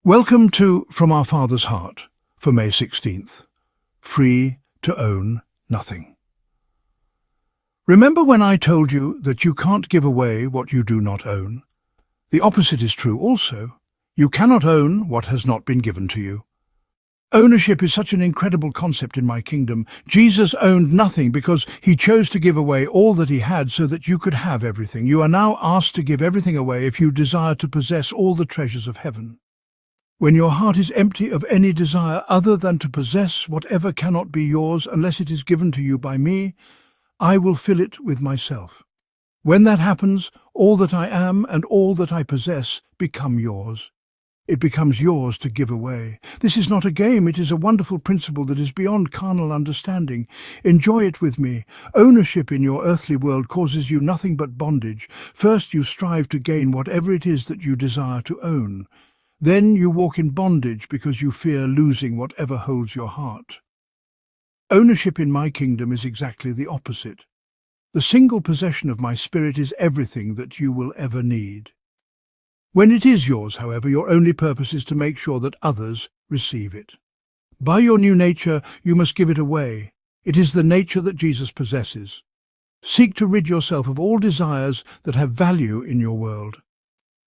Welcome to From Our Father's Heart for May 16th. Free to own nothing. Remember when I told you that you can't give away what you do not own? The opposite is true also. You cannot own what has not been given to you. Ownership is such an incredible concept in my kingdom. Jesus owned nothing because he chose to give away all that he had so that you could have everything. You are now asked to give everything away if you desire to possess all the treasures of heaven. When your heart is empty of any desire other than to possess whatever cannot be yours unless it is given to you by me, I will fill it with myself. When that happens, all that I am and all that I possess become yours. It becomes yours to give away. This is not a game, it is a wonderful principle that is beyond carnal understanding. Enjoy it with me. Ownership in your earthly world causes you nothing but bondage. First you strive to gain whatever it is that you desire to own. Then you walk in bondage because you fear losing whatever holds your heart. Ownership in my kingdom is exactly the opposite. The single possession of my spirit is everything that you will ever need. When it is yours, however, your only purpose is to make sure that others receive it. By your new nature, you must give it away. It is the nature that Jesus possesses. Seek to rid yourself of all desires that have value in your world.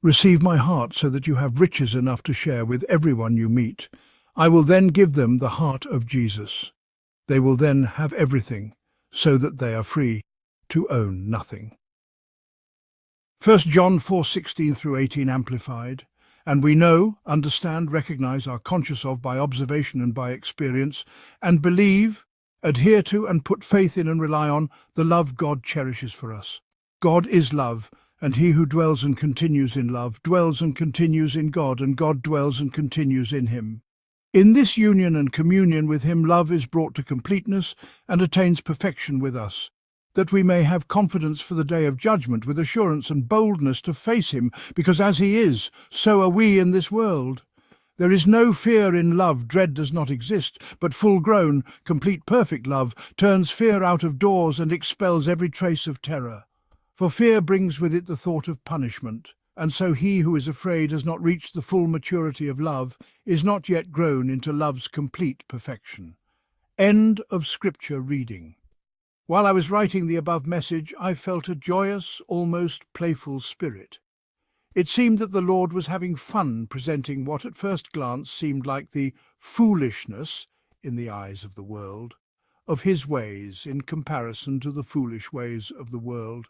Receive my heart so that you have riches enough to share with everyone you meet. I will then give them the heart of Jesus. They will then have everything, so that they are free to own nothing. 1 John 4:16 through 18 Amplified. And we know, understand, recognize, are conscious of by observation and by experience, and believe, adhere to and put faith in and rely on the love God cherishes for us. God is love, and he who dwells and continues in love dwells and continues in God, and God dwells and continues in him. In this union and communion with him, love is brought to completeness and attains perfection with us, that we may have confidence for the day of judgment, with assurance and boldness to face him, because as he is, so are we in this world. There is no fear in love, dread does not exist, but full-grown, complete, perfect love turns fear out of doors and expels every trace of terror. For fear brings with it the thought of punishment, and so he who is afraid has not reached the full maturity of love, is not yet grown into love's complete perfection. End of Scripture reading. While I was writing the above message, I felt a joyous, almost playful spirit. It seemed that the Lord was having fun presenting what at first glance seemed like the foolishness, in the eyes of the world, of his ways in comparison to the foolish ways of the world.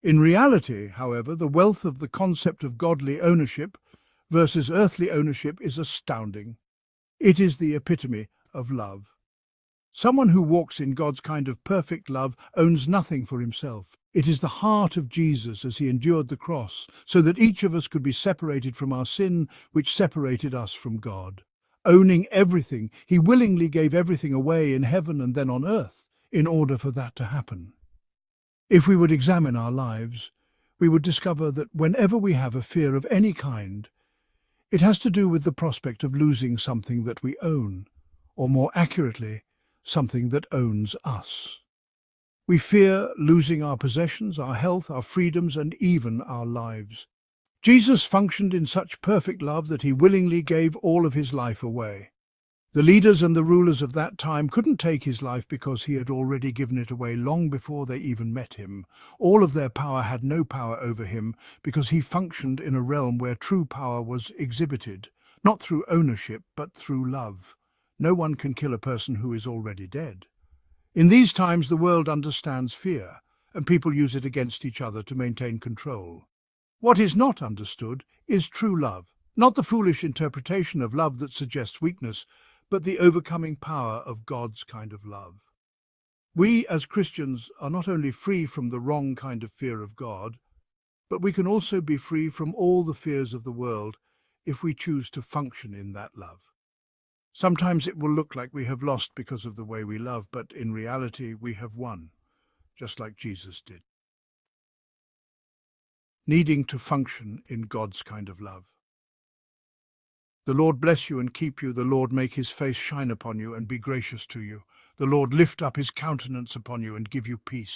In reality, however, the wealth of the concept of godly ownership versus earthly ownership is astounding. It is the epitome of love. Someone who walks in God's kind of perfect love owns nothing for himself. It is the heart of Jesus as he endured the cross, so that each of us could be separated from our sin, which separated us from God. Owning everything, he willingly gave everything away in heaven and then on earth, in order for that to happen. If we would examine our lives, we would discover that whenever we have a fear of any kind, it has to do with the prospect of losing something that we own, or more accurately, something that owns us. We fear losing our possessions, our health, our freedoms, and even our lives. Jesus functioned in such perfect love that he willingly gave all of his life away. The leaders and the rulers of that time couldn't take his life because he had already given it away long before they even met him. All of their power had no power over him because he functioned in a realm where true power was exhibited, not through ownership, but through love. No one can kill a person who is already dead. In these times, the world understands fear, and people use it against each other to maintain control. What is not understood is true love, not the foolish interpretation of love that suggests weakness, but the overcoming power of God's kind of love. We, as Christians, are not only free from the wrong kind of fear of God, but we can also be free from all the fears of the world if we choose to function in that love. Sometimes it will look like we have lost because of the way we love, but in reality we have won, just like Jesus did. Needing to function in God's kind of love. The Lord bless you and keep you. The Lord make his face shine upon you and be gracious to you. The Lord lift up his countenance upon you and give you peace.